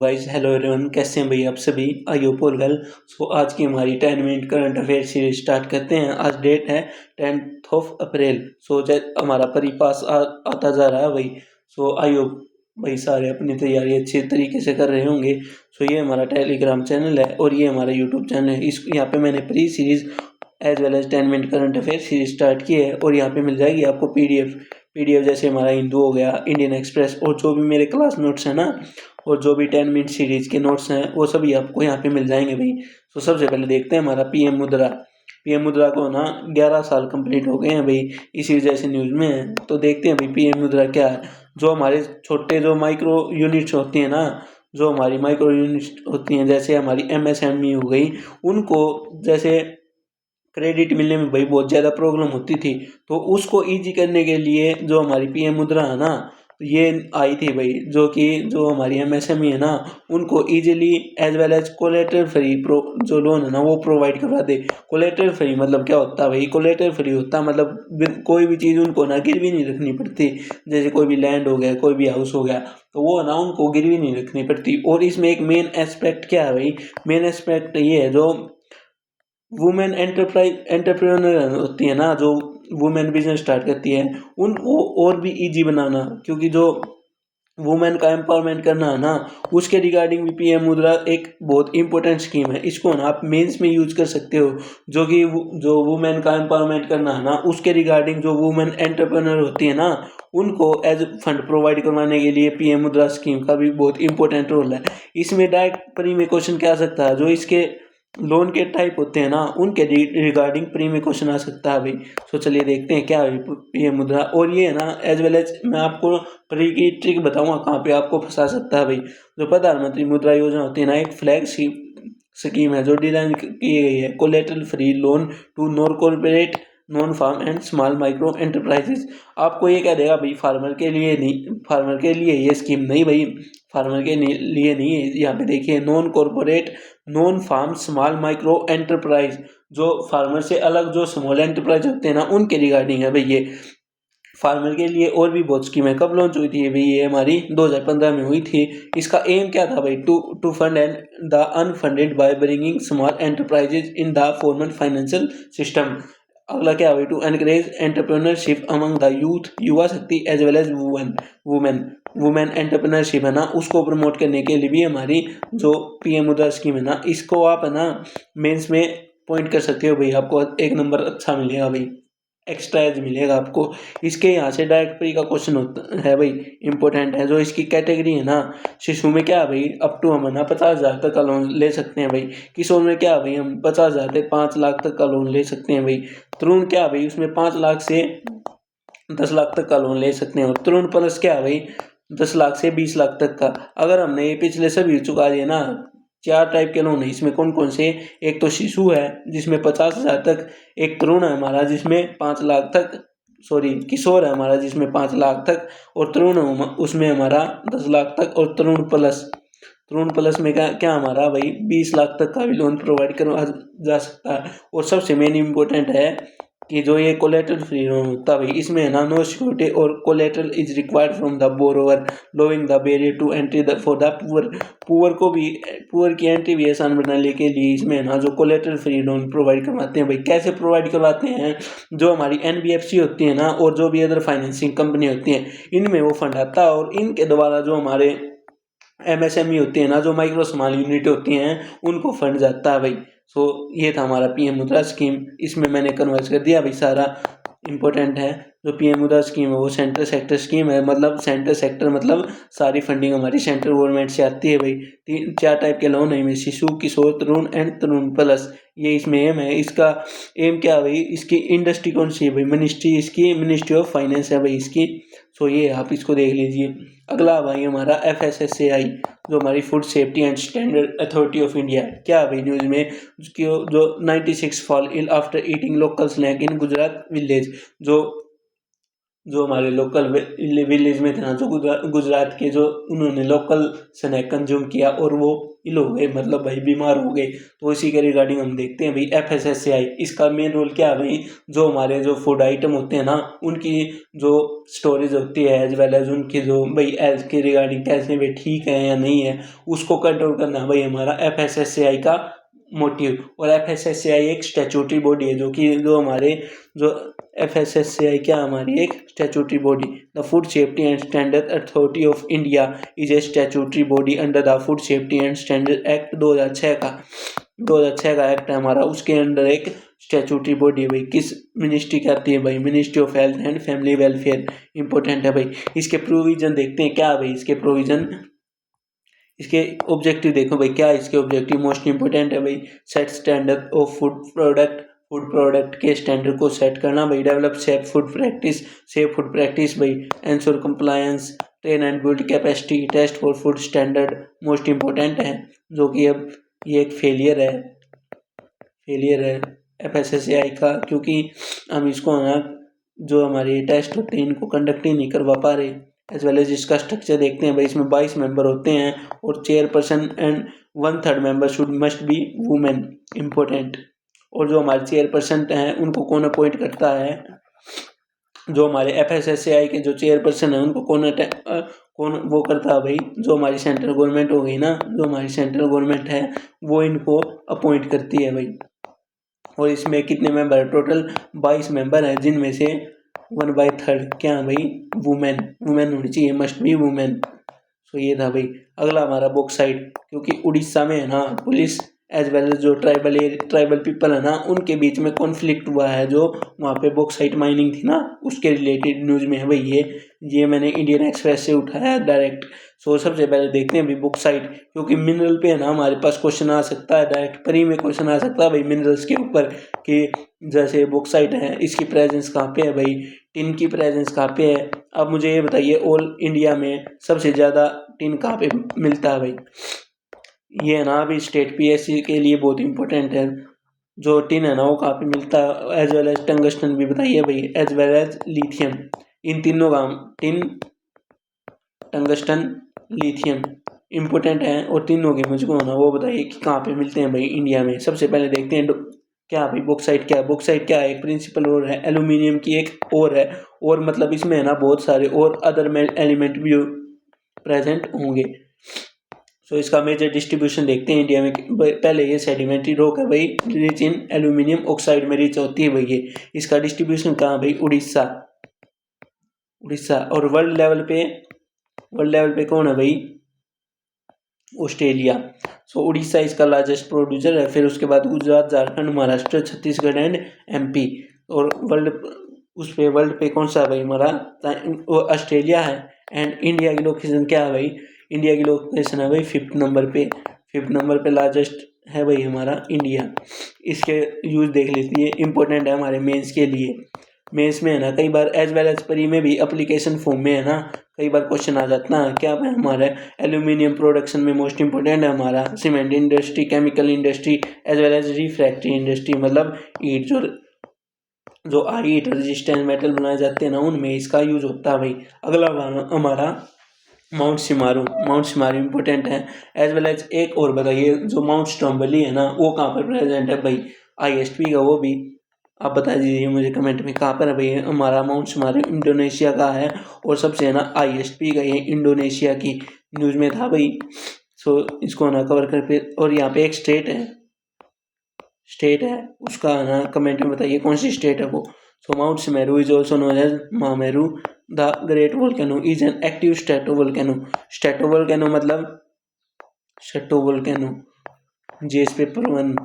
Guys hello everyone, कैसे हैं भाई आप सभी। I hope all well. So आज की हमारी 10 minute current affair series start करते हैं। आज डेट है 10th ऑफ अप्रैल। सो हमारा परिपास आता जा रहा है भाई। सो आई होप भाई सारे अपनी तैयारी अच्छे तरीके से कर रहे होंगे। सो ये हमारा टेलीग्राम चैनल है और ये हमारा यूट्यूब चैनल है। इस यहाँ पे मैंने pre series as well as 10 minute current affair series start की है और यहाँ पे मिल जाएगी आपको पीडीएफ जैसे हमारा हिंदू हो गया, इंडियन एक्सप्रेस और जो भी मेरे क्लास नोट्स हैं ना, और जो भी 10 मिनट सीरीज के नोट्स हैं वो सभी आपको यहाँ पे मिल जाएंगे भाई। तो सबसे पहले देखते हैं हमारा पीएम मुद्रा को ना 11 साल कंप्लीट हो गए हैं भाई, इसी वजह से न्यूज़ में है। तो देखते हैं भाई पीएम मुद्रा क्या है। जो हमारे छोटे जो माइक्रो यूनिट्स होती हैं ना, जो हमारी माइक्रो यूनिट्स होती हैं जैसे हमारी एमएसएमई हो गई, उनको जैसे क्रेडिट मिलने में भाई बहुत ज़्यादा प्रॉब्लम होती थी। तो उसको ईजी करने के लिए जो हमारी पीएम मुद्रा है ना, ये आई थी भाई, जो हमारी एमएसएमई है ना, उनको easily as well as collateral free जो लोन है ना वो प्रोवाइड करवा दे। कोलेटरल फ्री मतलब क्या होता है भाई? कोलेटरल फ्री होता है मतलब कोई भी चीज़ उनको ना गिरवी नहीं रखनी पड़ती। जैसे कोई भी लैंड हो गया, कोई भी हाउस हो गया, तो वो ना उनको गिरवी नहीं रखनी पड़ती। और इसमें एक मेन एस्पेक्ट क्या है भाई? मेन एस्पेक्ट ये है, जो वुमेन एंटरप्रेन्योर होती है ना, जो वुमेन बिजनेस स्टार्ट करती है, उनको और भी इजी बनाना। क्योंकि जो वुमेन का एम्पावरमेंट करना है ना, उसके रिगार्डिंग भी पीएम मुद्रा एक बहुत इंपॉर्टेंट स्कीम है। इसको ना आप मेंस में यूज कर सकते हो। जो वुमेन का एम्पावरमेंट करना है ना, उसके रिगार्डिंग जो वुमेन एंटरप्रेन्योर होती है ना, उनको एज फंड प्रोवाइड करवाने के लिए पीएम मुद्रा स्कीम का भी बहुत इंपॉर्टेंट रोल है। इसमें डायरेक्ट प्री में क्वेश्चन क्या आ सकता है? जो इसके लोन के टाइप होते हैं ना, उनके रिगार्डिंग प्री में क्वेश्चन आ सकता है भाई। तो चलिए देखते हैं क्या है पीएम मुद्रा। और ये है ना, एज वेल एज मैं आपको प्री की ट्रिक बताऊंगा कहाँ पे आपको फंसा सकता है भाई। जो प्रधानमंत्री मुद्रा योजना होती है ना, एक फ्लैगशिप स्कीम है जो डिजाइन की गई है collateral free loan to non corporate non farm and small micro enterprises. आपको ये कह देगा भाई फार्मर के लिए नहीं, फार्मर के लिए ये स्कीम नहीं भाई, फार्मर के लिए नहीं है। यहाँ पे देखिए, non corporate non farm small micro enterprise, जो फार्मर से अलग जो स्मॉल एंटरप्राइज होते हैं ना, उनके रिगार्डिंग है भाई ये। फार्मर के लिए और भी बहुत स्कीम है। कब लॉन्च हुई थी भाई ये? हमारी 2015 में हुई थी। इसका एम क्या था भाई? To fund and the unfunded by bringing small enterprises in the formal financial system. अगला क्या भाई? To encourage entrepreneurship among the youth, युवा शक्ति as well as women women entrepreneurship है ना, उसको प्रमोट करने के लिए भी हमारी जो पीएम मुद्रा स्कीम है ना, इसको आप है ना मेंस में पॉइंट कर सकते हो भाई। आपको एक नंबर अच्छा मिलेगा भाई, एक्स्ट्रा एज मिलेगा आपको। इसके यहाँ से डायरेक्ट प्री का क्वेश्चन होता है भाई, इंपॉर्टेंट है। जो इसकी कैटेगरी है ना, शिशु में क्या है भाई? अप टू हम है ना 50,000 तक का लोन ले सकते हैं भाई। किशोर में क्या है भाई? हम 50,000 से 5 लाख तक का लोन ले सकते हैं भाई। तरुण क्या है भाई? उसमें 5 लाख से 10 लाख तक का लोन ले सकते हैं। और तरुण प्लस क्या है भाई? 10 लाख से 20 लाख तक का। अगर हमने ये पिछले सभी चुका दिए ना, 4 टाइप के लोन है इसमें। कौन कौन से? एक तो शिशु है जिसमें 50,000 तक, एक तरुण है हमारा जिसमें 5 लाख तक, सॉरी किशोर है हमारा जिसमें 5 लाख तक, और तरुण उसमें हमारा 10 लाख तक। और तरुण प्लस में क्या क्या हमारा भाई 20 लाख तक का भी लोन प्रोवाइड करवा जा सकता है। और सबसे मेन इम्पोर्टेंट है कि जो ये कोलेटरल फ्री लोन होता है भाई, इसमें है ना नो सिक्योरिटी और collateral is required from the borrower, lowering the barrier to entry for the poor की एंट्री भी आसान बनाने के लिए इसमें है ना जो कोलेटरल फ्री लोन प्रोवाइड करवाते हैं भाई। कैसे प्रोवाइड करवाते हैं? जो हमारी एनबीएफसी होती है ना, और जो भी अदर फाइनेंसिंग कंपनी होती हैं, इनमें वो फंड आता है और इनके द्वारा जो हमारे एमएसएमई होती है ना, जो माइक्रो स्मॉल यूनिट होती हैं, उनको फंड जाता है भाई। सो ये था हमारा पीएम मुद्रा स्कीम। इसमें मैंने कन्वर्ट कर दिया भाई सारा। इंपॉर्टेंट है, जो पीएम मुद्रा स्कीम है वो सेंट्रल सेक्टर स्कीम है। मतलब सेंट्रल सेक्टर मतलब सारी फंडिंग हमारी सेंट्रल गवर्नमेंट से आती है भाई। 4 टाइप के लोन है इनमें, शिशु, किशोर, तरुण एंड तरुण प्लस। ये इसमें एम है। इसका एम क्या है भाई? इसकी इंडस्ट्री कौन सी है भाई? मिनिस्ट्री, इसकी मिनिस्ट्री ऑफ फाइनेंस है भाई इसकी। सो ये आप इसको देख लीजिए। अगला भाई हमारा एफएसएसएआई, जो हमारी food safety and standard authority of India है। क्या है भाई न्यूज़ में? जो 96 fall ill after eating local snack in Gujarat village. जो जो हमारे लोकल विलेज में थे ना, जो गुजरात के, जो उन्होंने लोकल स्नैक कंज्यूम किया और वो इल हो गए, मतलब भाई बीमार हो गए। तो इसी के रिगार्डिंग हम देखते हैं भाई FSSAI, इसका मेन रोल क्या है भाई, जो हमारे जो फूड आइटम होते हैं ना, उनकी जो स्टोरेज होती है एज वेल एज उनकी जो भाई हेल्थ के रिगार्डिंग कैसे वे ठीक है या नहीं है, उसको कंट्रोल करना भाई हमारा FSSAI का मोटिव। और FSSAI एक स्टैट्यूटरी बॉडी है, जो कि जो हमारे जो FSSAI क्या हमारी एक statutory body. The food safety and standard authority of India is a statutory body under the food safety and standard act 2006 का एक्ट है हमारा, उसके अंडर एक स्टैट्यूटरी बॉडी है भाई। किस मिनिस्ट्री की आती है भाई, ministry of health and family welfare. Important है भाई। इसके प्रोविजन देखते हैं क्या है भाई, इसके प्रोविजन, इसके ऑब्जेक्टिव देखो भाई, क्या है इसके ऑब्जेक्टिव, मोस्ट इंपोर्टेंट है भाई। Set standard of food product के स्टैंडर्ड को सेट करना भाई। डेवलप सेफ फूड प्रैक्टिस भाई। Ensure compliance, train and build capacity, test for food standard most important है, जो कि अब ये एक फेलियर है FSSAI का, क्योंकि हम इसको ना जो हमारे टेस्ट होते हैं इनको कंडक्ट ही नहीं करवा पा रहे। एज वेल एज इसका स्ट्रक्चर देखते हैं भाई, इसमें 22 मेंबर होते हैं और chairperson and 1/3 member must be women. Important. और जो हमारे चेयरपर्सन हैं उनको कौन अपॉइंट करता है, जो हमारे FSSAI के जो चेयरपर्सन है उनको कौन वो करता है भाई, जो हमारी सेंट्रल गवर्नमेंट हो गई ना, जो हमारी सेंट्रल गवर्नमेंट है वो इनको अपॉइंट करती है भाई। और इसमें कितने मेंबर है, टोटल 22 मेंबर हैं, जिनमें से 1/3 क्या है भाई, वुमेन होनी चाहिए, मस्ट बी वुमेन। सो ये था भाई। अगला हमारा बॉक्साइट, क्योंकि उड़ीसा में है ना पुलिस एज वेल एज जो ट्राइबल पीपल है ना, उनके बीच में कॉन्फ्लिक्ट हुआ है, जो वहाँ पे बॉक्साइट माइनिंग थी ना, उसके रिलेटेड न्यूज़ में है भाई ये मैंने इंडियन एक्सप्रेस से उठाया डायरेक्ट। सो सबसे पहले देखते हैं भाई बॉक्साइट, क्योंकि मिनरल पे है ना हमारे पास क्वेश्चन आ सकता है, डायरेक्ट प्री में क्वेश्चन आ सकता है भाई मिनरल्स के ऊपर, कि जैसे बॉक्साइट है इसकी प्रेजेंस कहाँ पे है भाई, टिन की प्रेजेंस कहाँ पे है। अब मुझे ये बताइए ऑल इंडिया में सबसे ज़्यादा टिन कहाँ पे मिलता है भाई, ये है ना अभी स्टेट PSC के लिए बहुत इंपॉर्टेंट है। जो टिन है ना वो कहाँ पे मिलता है, एज वेल एज टंगस्टन भी बताइए भाई, एज वेल एज लिथियम। इन तीनों का टिन, टंगस्टन, लिथियम इम्पोर्टेंट है, और तीनों के मुझको ना वो बताइए कि कहाँ पे मिलते हैं भाई इंडिया में। सबसे पहले देखते हैं क्या भाई बॉक्साइट क्या है। बॉक्साइट क्या है, एक प्रिंसिपल और है, एल्यूमिनियम की एक और है, और मतलब इसमें है ना बहुत सारे और अदर एलिमेंट भी प्रेजेंट होंगे। सो इसका मेजर डिस्ट्रीब्यूशन देखते हैं इंडिया में। पहले ये सेडिमेंट्री रॉक है भाई, रिच इन एल्यूमिनियम ऑक्साइड में रिच होती है भाई ये। इसका डिस्ट्रीब्यूशन कहाँ भाई, उड़ीसा। और वर्ल्ड लेवल पे कौन है भाई, ऑस्ट्रेलिया। सो उड़ीसा इसका लार्जेस्ट प्रोड्यूसर है, फिर उसके बाद गुजरात, झारखंड, महाराष्ट्र, छत्तीसगढ़ एंड MP। और वर्ल्ड पे कौन सा है भाई हमारा, ऑस्ट्रेलिया है। एंड इंडिया की लोकेशन क्या है भाई, इंडिया की लोकेशन है भाई 5th नंबर पे लार्जेस्ट है भाई हमारा इंडिया। इसके यूज देख लेती है, इंपॉर्टेंट है हमारे मेंस के लिए। मेंस में है ना कई बार एज वेल एज परी में भी एप्लीकेशन फॉर्म में है ना कई बार क्वेश्चन आ जाता है। क्या है हमारा एल्यूमिनियम प्रोडक्शन में मोस्ट इंपॉर्टेंट है हमारा cement industry, chemical industry, as well as refractory industry, मतलब ईट जो ईट रेजिस्टेंट मेटल बनाए जाते हैं ना उनमें इसका यूज होता है भाई। अगला हमारा माउंट सिमारू इंपॉर्टेंट है। एज वेल एज एक और बताइए, जो माउंट स्ट्रॉम्बली है ना वो कहाँ पर प्रेजेंट है भाई, ISP का, वो भी आप बता दीजिए मुझे कमेंट में कहाँ पर है भाई हमारा माउंट सिमारू। इंडोनेशिया का है, और सबसे है ना ISP का ये इंडोनेशिया की न्यूज़ में था भाई। सो इसको ना कवर कर पे, और यहाँ पे एक स्टेट है उसका ना कमेंट में बताइए कौन सी स्टेट है वो। So Mount Semeru is also known as Mahameru the great volcano is an active stratovolcano मतलब stratovolcano. GS paper 1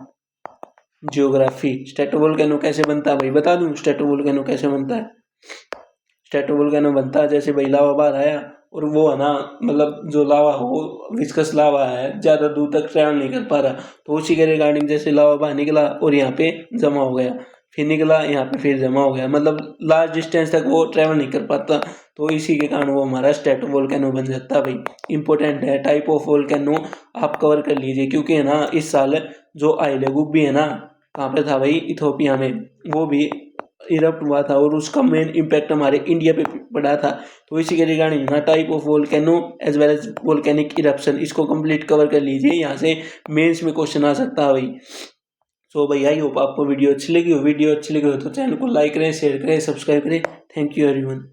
geography. Stratovolcano कैसे बनता है भाई, बता दूं स्ट्रेटोवोल्केनो कैसे बनता है। स्ट्रेटोवोल्केनो बनता है जैसे भाई लावा बाहर आया, और वो है ना मतलब जो लावा हो विस्कस लावा है, ज़्यादा दूर तक ट्रैवल नहीं कर पा रहा, तो उसी के रिगार्डिंग जैसे लावा बाहर निकला और यहाँ पे जमा हो गया, फिर निकला यहाँ पे फिर जमा हो गया, मतलब लार्ज डिस्टेंस तक वो ट्रैवल नहीं कर पाता, तो इसी के कारण वो हमारा स्ट्रेटोवोल्केनो बन जाता है भाई। इंपॉर्टेंट है, टाइप ऑफ वोल्केनो आप कवर कर लीजिए, क्योंकि है ना इस साल जो आइलेगुब भी है ना कहाँ पे था भाई, इथोपिया में, वो भी इरप्ट हुआ था और उसका मेन इम्पैक्ट हमारे इंडिया पे पड़ा था। तो इसी के regarding type of volcano as well as volcanic eruption, इसको कंप्लीट कवर कर लीजिए, यहाँ से मेंस में क्वेश्चन आ सकता है भाई। सो भाई आई होप आपको वीडियो अच्छी लगी हो तो चैनल को लाइक करें, शेयर करें, सब्सक्राइब करें। Thank you everyone.